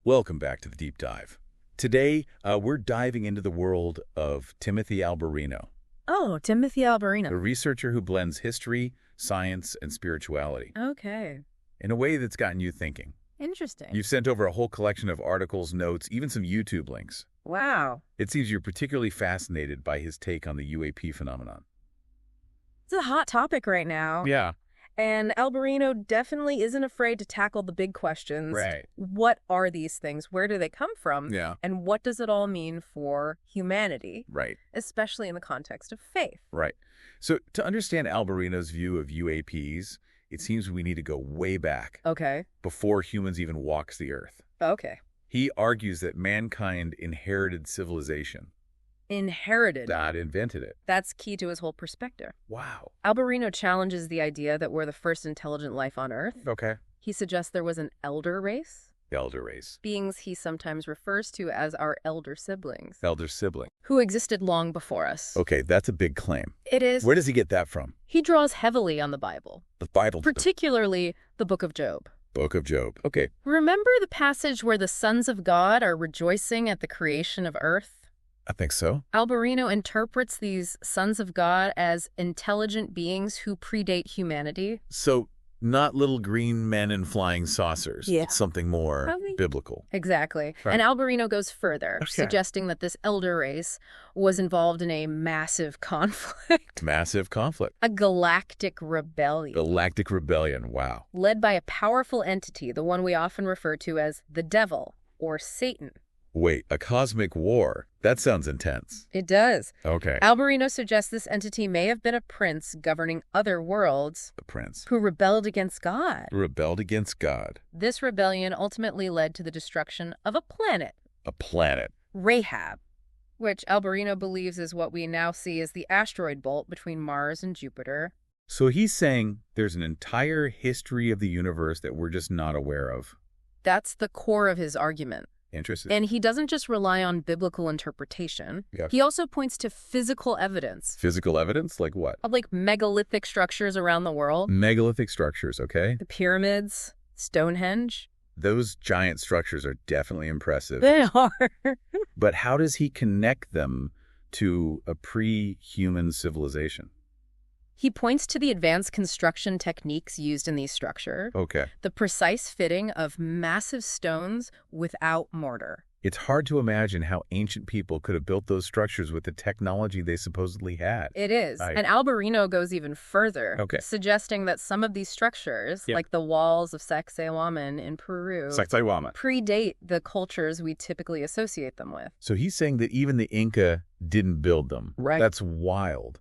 Welcome back to the Deep Dive. Today, we're diving into the world of Timothy Alberino, Oh, Timothy the Alberino. researcher who blends history, science, and spirituality Okay. in a way that's gotten you thinking. Interesting. You've sent over a whole collection of articles, notes, even some YouTube links. Wow. It seems you're particularly fascinated by his take on the UAP phenomenon. It's a hot topic right now. Yeah. And Alberino definitely isn't afraid to tackle the big questions. Right. What are these things? Where do they come from? Yeah. And what does it all mean for humanity, Right. especially in the context of faith? Right. So to understand Alberino's view of UAPs, it seems we need to go way back, Okay. before humans even walked the earth. Okay. He argues that mankind inherited civilization, Inherited. not invented it. That's key to his whole perspective. Wow. Alberino challenges the idea that we're the first intelligent life on Earth. Okay. He suggests there was an elder race, The elder race. beings he sometimes refers to as our elder siblings, Elder sibling. who existed long before us. Okay, that's a big claim. It is. Where does he get that from? He draws heavily on the Bible, The Bible. particularly the book of Job. Book of Job. Okay. Remember the passage where the sons of God are rejoicing at the creation of earth? I think so. Alberino interprets these sons of God as intelligent beings who predate humanity. So, not little green men in flying saucers. Yeah. It's something more Probably. biblical. Exactly. Right. And Alberino goes further, Okay. suggesting that this elder race was involved in a massive conflict, Massive conflict. a galactic rebellion, Galactic rebellion. Wow. led by a powerful entity, the one we often refer to as the devil or Satan. Wait, a cosmic war? That sounds intense. It does. Okay. Alberino suggests this entity may have been a prince governing other worlds The prince. who rebelled against God. Rebelled against God. This rebellion ultimately led to the destruction of a planet, A planet. Rahab, which Alberino believes is what we now see as the asteroid belt between Mars and Jupiter. So he's saying there's an entire history of the universe that we're just not aware of. That's the core of his argument. Interesting. And he doesn't just rely on biblical interpretation. Yeah. He also points to physical evidence Physical evidence? Like what? of like megalithic structures around the world. Megalithic structures, okay? The pyramids, Stonehenge. Those giant structures are definitely impressive. They are. But how does he connect them to a pre-human civilization? He points to the advanced construction techniques used in these structures, Okay. the precise fitting of massive stones without mortar. It's hard to imagine how ancient people could have built those structures with the technology they supposedly had. It is. Right. And Alberino goes even further, Okay. suggesting that some of these structures, Yeah. like the walls of Sacsayhuaman in Peru, Sacsayhuaman. predate the cultures we typically associate them with. So he's saying that even the Inca didn't build them. Right. That's wild.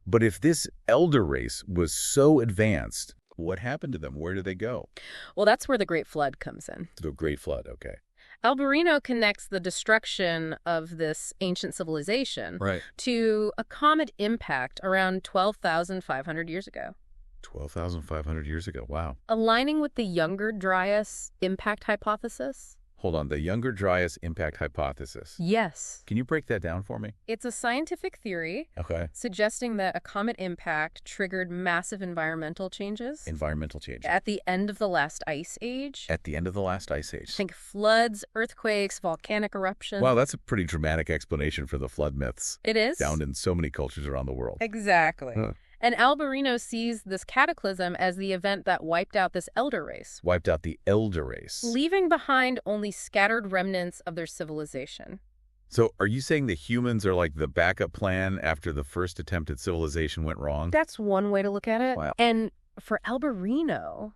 But if this elder race was so advanced, what happened to them? Where did they go? Well, that's where the Great Flood comes in. The Great Flood, okay. Alberino connects the destruction of this ancient civilization Right. to a comet impact around 12,500 years ago. 12,500 years ago. Wow. Aligning with the Younger Dryas impact hypothesis? Hold on. The Younger Dryas impact hypothesis. Yes. Can you break that down for me? It's a scientific theory Okay. suggesting that a comet impact triggered massive environmental changes Environmental change. at the end of the last ice age. At the end of the last ice age. Think floods, earthquakes, volcanic eruptions. Wow, that's a pretty dramatic explanation for the flood myths It is? found in so many cultures around the world. Exactly. Huh. And Alberino sees this cataclysm as the event that wiped out this elder race, Wiped out the elder race. leaving behind only scattered remnants of their civilization. So are you saying the humans are like the backup plan after the first attempt at civilization went wrong? That's one way to look at it. Wow. And for Alberino,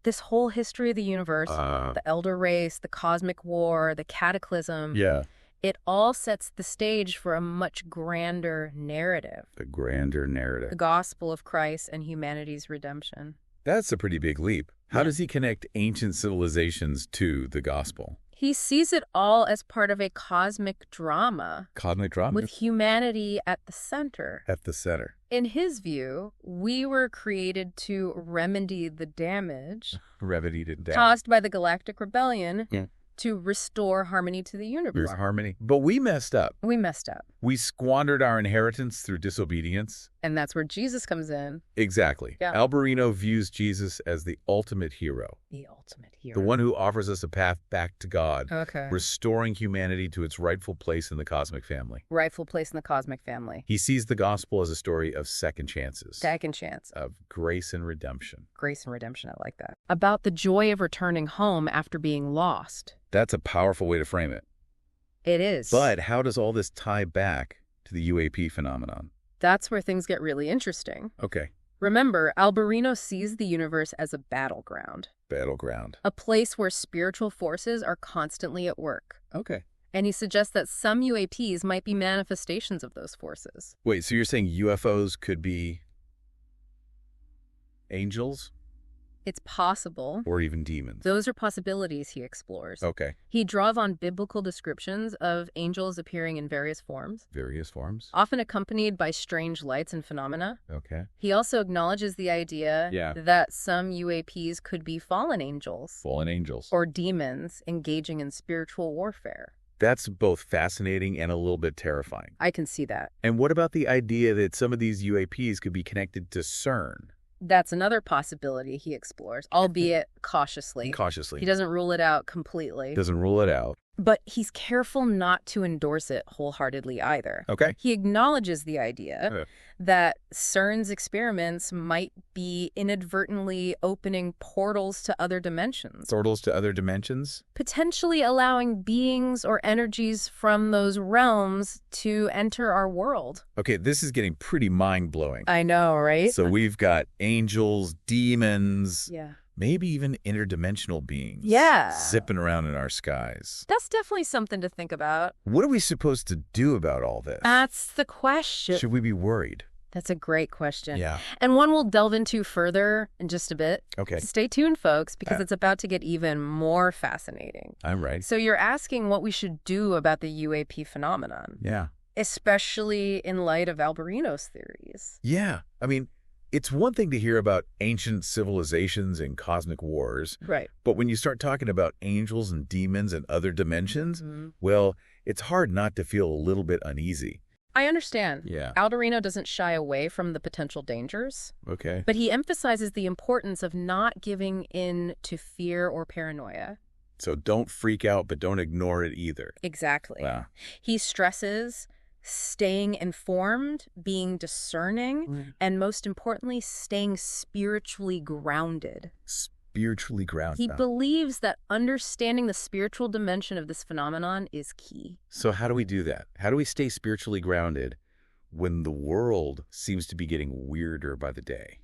this whole history of the universe, the elder race, the cosmic war, the cataclysm, Yeah. it all sets the stage for a much grander narrative. The grander The narrative. gospel of Christ and humanity's redemption. That's a pretty big leap. How Yeah. does he connect ancient civilizations to the gospel? He sees it all as part of a cosmic drama Cosmic drama with humanity at the center. at the center. In his view, we were created to remedy the damage Remedied down. caused by the galactic rebellion Yeah. to restore harmony to the universe. Harmony. But we messed up. We messed up. We squandered our inheritance through disobedience. And that's where Jesus comes in. Exactly. Yeah. Alberino views Jesus as the ultimate hero. The ultimate hero. The one who offers us a path back to God, Okay. restoring humanity to its rightful place in the cosmic family. Rightful place in the cosmic family. He sees the gospel as a story of second chances, Second chance. of grace and redemption. Grace and redemption, I like that. About the joy of returning home after being lost. That's a powerful way to frame it. It is. But how does all this tie back to the UAP phenomenon? That's where things get really interesting. Okay. Remember, Alberino sees the universe as a battleground. Battleground. A place where spiritual forces are constantly at work. Okay. And he suggests that some UAPs might be manifestations of those forces. Wait, so you're saying UFOs could be angels It's possible. or even demons? Those are possibilities he explores. Okay. He draws on biblical descriptions of angels appearing in various forms, Various forms? often accompanied by strange lights and phenomena. Okay. He also acknowledges the idea Yeah. that some UAPs could be fallen angels Fallen angels. or demons engaging in spiritual warfare. That's both fascinating and a little bit terrifying. I can see that. And what about the idea that some of these UAPs could be connected to CERN? That's another possibility he explores, albeit cautiously. Cautiously. He doesn't rule it out completely. Doesn't rule it out. But he's careful not to endorse it wholeheartedly either. Okay. He acknowledges the idea that CERN's experiments might be inadvertently opening portals to other dimensions, Portals to other dimensions? potentially allowing beings or energies from those realms to enter our world. Okay, this is getting pretty mind-blowing. I know, right? So we've got angels, demons, Yeah. maybe even interdimensional beings. Yeah. Zipping around in our skies. That's definitely something to think about. What are we supposed to do about all this? That's the question. Should we be worried? That's a great question. Yeah. And one we'll delve into further in just a bit. Okay. Stay tuned, folks, because it's about to get even more fascinating. I'm right. So you're asking what we should do about the UAP phenomenon, Yeah. especially in light of Alberino's theories. Yeah. I mean, it's one thing to hear about ancient civilizations and cosmic wars, Right. but when you start talking about angels and demons and other dimensions, well, it's hard not to feel a little bit uneasy. I understand. Yeah. Alberino doesn't shy away from the potential dangers, Okay. but he emphasizes the importance of not giving in to fear or paranoia. So don't freak out, but don't ignore it either. Exactly. Wow. He stresses staying informed, being discerning, and most importantly, staying spiritually grounded. Spiritually grounded. He believes that understanding the spiritual dimension of this phenomenon is key. So how do we do that? How do we stay spiritually grounded when the world seems to be getting weirder by the day?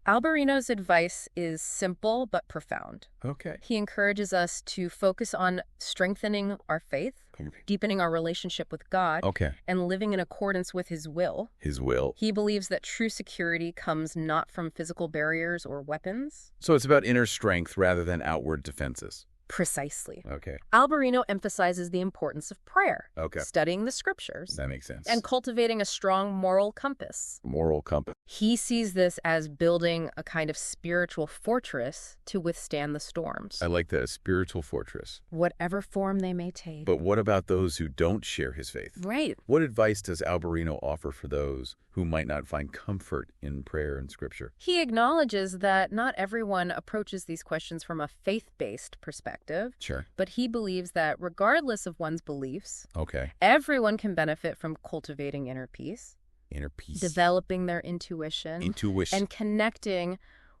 Alberino's advice is simple but profound. Okay. He encourages us to focus on strengthening our faith, deepening our relationship with God, Okay. and living in accordance with His will. His will. He believes that true security comes not from physical barriers or weapons. So it's about inner strength rather than outward defenses. Precisely. Okay. Alberino emphasizes the importance of prayer, Okay. studying the scriptures, That makes sense. and cultivating a strong moral compass. Moral compass. He sees this as building a kind of spiritual fortress to withstand the storms, I like that, a spiritual fortress. whatever form they may take. But what about those who don't share his faith? Right. What advice does Alberino offer for those who might not find comfort in prayer and scripture? He acknowledges that not everyone approaches these questions from a faith-based perspective, Sure. but he believes that regardless of one's beliefs, Okay. everyone can benefit from cultivating inner peace, Inner peace. developing their intuition, Intuition. and connecting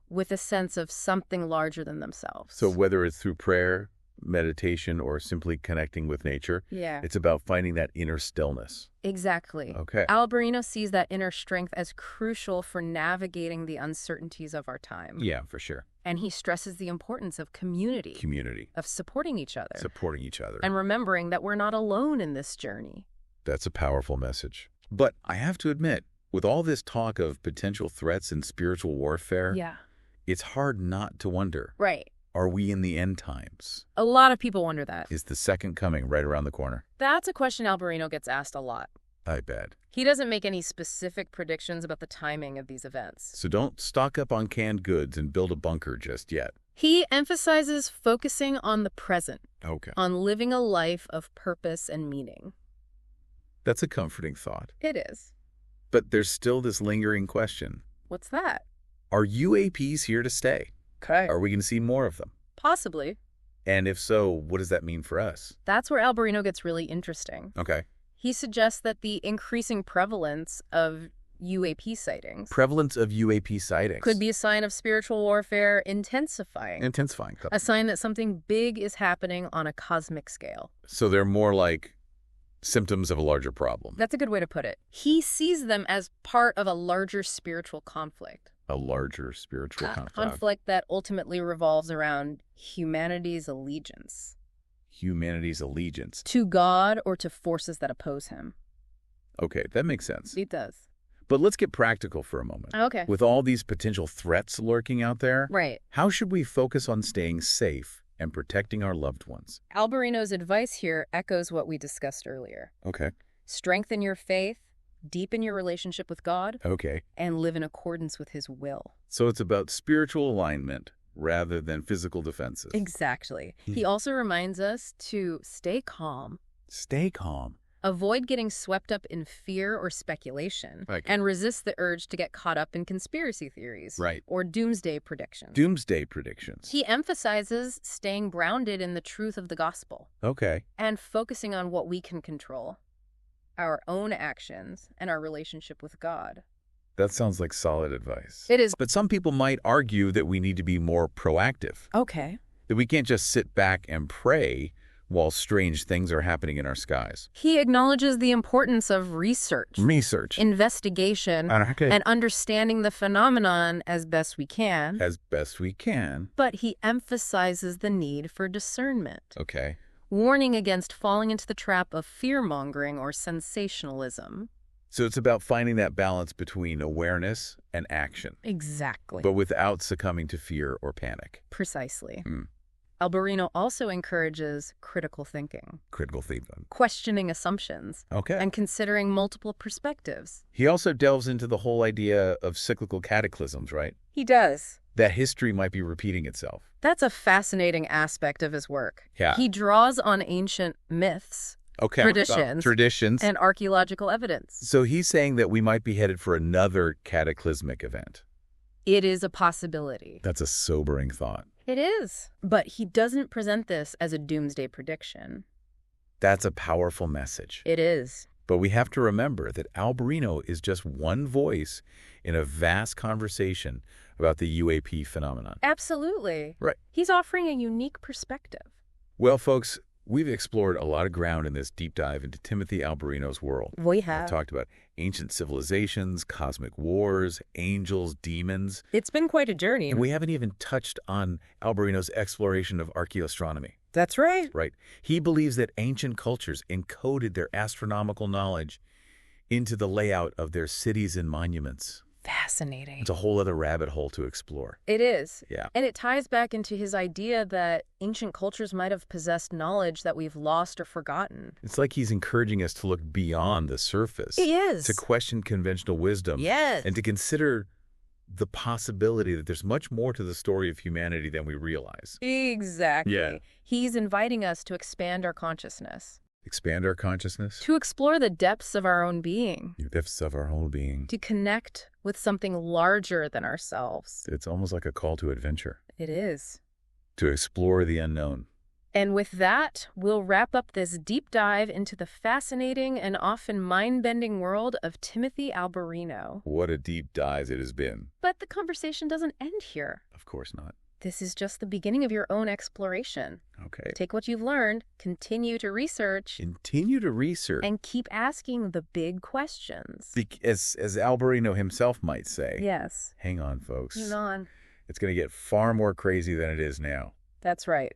with a sense of something larger than themselves. So whether it's through prayer, meditation, or simply connecting with nature, yeah, it's about finding that inner stillness. exactly. Okay. Alberino sees that inner strength as crucial for navigating the uncertainties of our time. Yeah, for sure. And he stresses the importance of community, Community. of supporting each other, Supporting each other. and remembering that we're not alone in this journey. That's a powerful message. But I have to admit, with all this talk of potential threats and spiritual warfare, Yeah. it's hard not to wonder, Right. are we in the end times? A lot of people wonder that. Is the second coming right around the corner? That's a question Alberino gets asked a lot. I bet. He doesn't make any specific predictions about the timing of these events. So don't stock up on canned goods and build a bunker just yet. He emphasizes focusing on the present, Okay. on living a life of purpose and meaning. That's a comforting thought. It is. But there's still this lingering question. What's that? Are UAPs here to stay? Okay. Are we going to see more of them? Possibly. And if so, what does that mean for us? That's where Alberino gets really interesting. Okay. He suggests that the increasing prevalence of UAP sightings could be a sign of spiritual warfare intensifying. A sign that something big is happening on a cosmic scale. So they're more like symptoms of a larger problem. That's a good way to put it. He sees them as part of a larger spiritual conflict. A larger spiritual conflict. Conflict that ultimately revolves around humanity's allegiance. Humanity's allegiance. To God or to forces that oppose him. Okay, that makes sense. It does. But let's get practical for a moment. Okay. With all these potential threats lurking out there, Right. How should we focus on staying safe and protecting our loved ones? Alberino's advice here echoes what we discussed earlier. Okay. Strengthen your faith, deepen your relationship with God, Okay. and live in accordance with his will. So it's about spiritual alignment rather than physical defenses. Exactly. He also reminds us to stay calm. Stay calm. Avoid getting swept up in fear or speculation, and resist the urge to get caught up in conspiracy theories or doomsday predictions. Doomsday predictions. He emphasizes staying grounded in the truth of the gospel. Okay. And focusing on what we can control, our own actions, and our relationship with God. That sounds like solid advice. It is. But some people might argue that we need to be more proactive. Okay. That we can't just sit back and pray while strange things are happening in our skies. He acknowledges the importance of research, investigation, and understanding the phenomenon as best we can. But he emphasizes the need for discernment. Okay. Warning against falling into the trap of fear-mongering or sensationalism. So it's about finding that balance between awareness and action. Exactly. But without succumbing to fear or panic. Precisely. Alberino also encourages critical thinking. Questioning assumptions. And considering multiple perspectives. He also delves into the whole idea of cyclical cataclysms, right? He does. That history might be repeating itself. That's a fascinating aspect of his work. Yeah. He draws on ancient myths, traditions, and archaeological evidence. So he's saying that we might be headed for another cataclysmic event. It is a possibility. That's a sobering thought. It is. But he doesn't present this as a doomsday prediction. That's a powerful message. It is. But we have to remember that Alberino is just one voice in a vast conversation about the UAP phenomenon. Absolutely. Right. He's offering a unique perspective. Well, folks, we've explored a lot of ground in this deep dive into Timothy Alberino's world. We have. We've talked about ancient civilizations, cosmic wars, angels, demons. It's been quite a journey. And we haven't even touched on Alberino's exploration of archaeoastronomy. That's right. Right. He believes that ancient cultures encoded their astronomical knowledge into the layout of their cities and monuments. Fascinating. It's a whole other rabbit hole to explore. It is. Yeah. And it ties back into his idea that ancient cultures might have possessed knowledge that we've lost or forgotten. It's like he's encouraging us to look beyond the surface. He is. To question conventional wisdom. Yes. And to consider the possibility that there's much more to the story of humanity than we realize. Exactly. Yeah. He's inviting us to expand our consciousness. Expand our consciousness? To explore the depths of our own being. The depths of our whole being. To connect with something larger than ourselves. It's almost like a call to adventure. It is. To explore the unknown. And with that, we'll wrap up this deep dive into the fascinating and often mind-bending world of Timothy Alberino. What a deep dive it has been. But the conversation doesn't end here. Of course not. This is just the beginning of your own exploration. Okay. Take what you've learned, continue to research. And keep asking the big questions. As Alberino himself might say. Yes. Hang on, folks. Hang on. It's going to get far more crazy than it is now. That's right.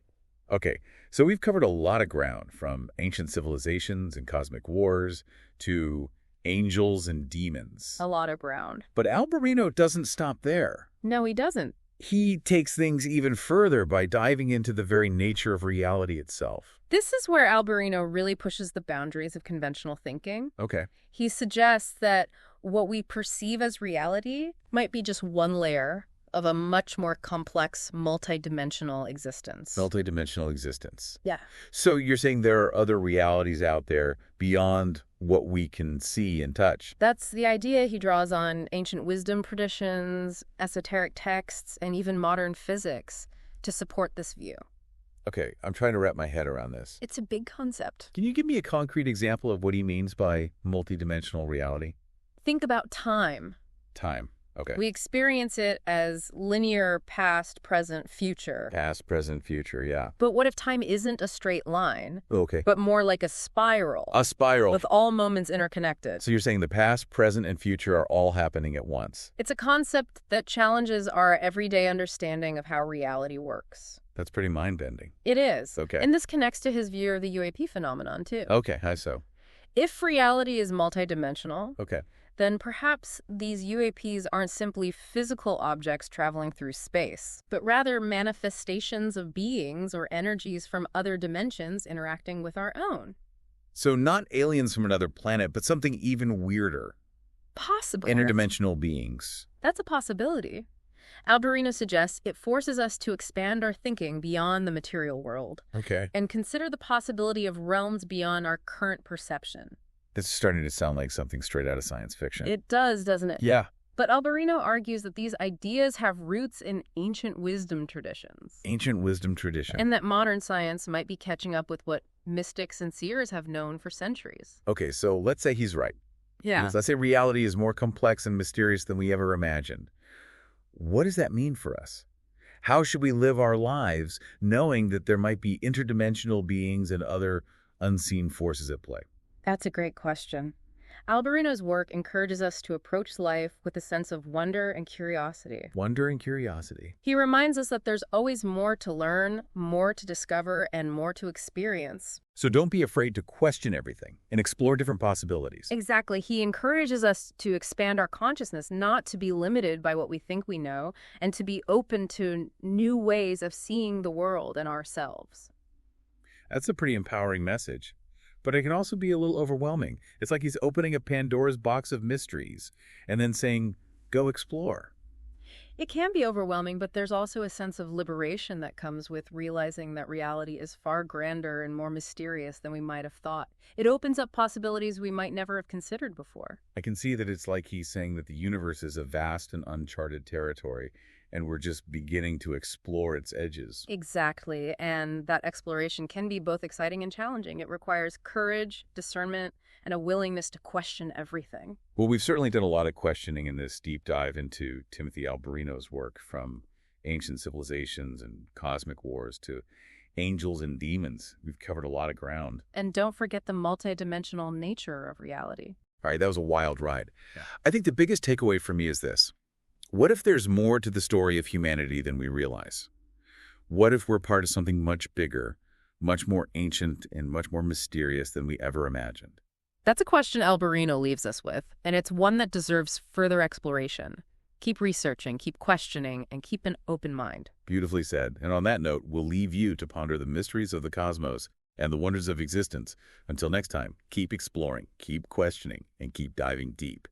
Okay, so we've covered a lot of ground, from ancient civilizations and cosmic wars to angels and demons. A lot of ground. But Alberino doesn't stop there. No, he doesn't. He takes things even further by diving into the very nature of reality itself. This is where Alberino really pushes the boundaries of conventional thinking. Okay. He suggests that what we perceive as reality might be just one layer of a much more complex, multidimensional existence. Multidimensional existence. Yeah. So you're saying there are other realities out there beyond what we can see and touch? That's the idea. He draws on ancient wisdom traditions, esoteric texts, and even modern physics to support this view. Okay, I'm trying to wrap my head around this. It's a big concept. Can you give me a concrete example of what he means by multidimensional reality? Think about time. Time. Okay. We experience it as linear past, present, future. Past, present, future, yeah. But what if time isn't a straight line, Okay. but more like a spiral? A spiral. With all moments interconnected. So you're saying the past, present, and future are all happening at once? It's a concept that challenges our everyday understanding of how reality works. That's pretty mind-bending. It is. Okay. And this connects to his view of the UAP phenomenon, too. Okay, how so? If reality is multidimensional, Okay. then perhaps these UAPs aren't simply physical objects traveling through space, but rather manifestations of beings or energies from other dimensions interacting with our own. So not aliens from another planet, but something even weirder. Possibly. Interdimensional beings. That's a possibility. Alberino suggests it forces us to expand our thinking beyond the material world. Okay. And consider the possibility of realms beyond our current perception. This is starting to sound like something straight out of science fiction. It does, doesn't it? Yeah. But Alberino argues that these ideas have roots in ancient wisdom traditions. Ancient wisdom tradition. And that modern science might be catching up with what mystics and seers have known for centuries. Okay, so let's say he's right. Yeah. Let's say reality is more complex and mysterious than we ever imagined. What does that mean for us? How should we live our lives knowing that there might be interdimensional beings and other unseen forces at play? That's a great question. Alberino's work encourages us to approach life with a sense of wonder and curiosity. Wonder and curiosity. He reminds us that there's always more to learn, more to discover, and more to experience. So don't be afraid to question everything and explore different possibilities. Exactly. He encourages us to expand our consciousness, not to be limited by what we think we know, and to be open to new ways of seeing the world and ourselves. That's a pretty empowering message. But it can also be a little overwhelming. It's like he's opening a Pandora's box of mysteries and then saying, go explore. It can be overwhelming, but there's also a sense of liberation that comes with realizing that reality is far grander and more mysterious than we might have thought. It opens up possibilities we might never have considered before. I can see that it's like he's saying that the universe is a vast and uncharted territory, and we're just beginning to explore its edges. Exactly, and that exploration can be both exciting and challenging. It requires courage, discernment, and a willingness to question everything. Well, we've certainly done a lot of questioning in this deep dive into Timothy Alberino's work, from ancient civilizations and cosmic wars to angels and demons. We've covered a lot of ground. And don't forget the multidimensional nature of reality. All right, that was a wild ride. Yeah. I think the biggest takeaway for me is this. What if there's more to the story of humanity than we realize? What if we're part of something much bigger, much more ancient, and much more mysterious than we ever imagined? That's a question Alberino leaves us with, and it's one that deserves further exploration. Keep researching, keep questioning, and keep an open mind. Beautifully said. And on that note, we'll leave you to ponder the mysteries of the cosmos and the wonders of existence. Until next time, keep exploring, keep questioning, and keep diving deep.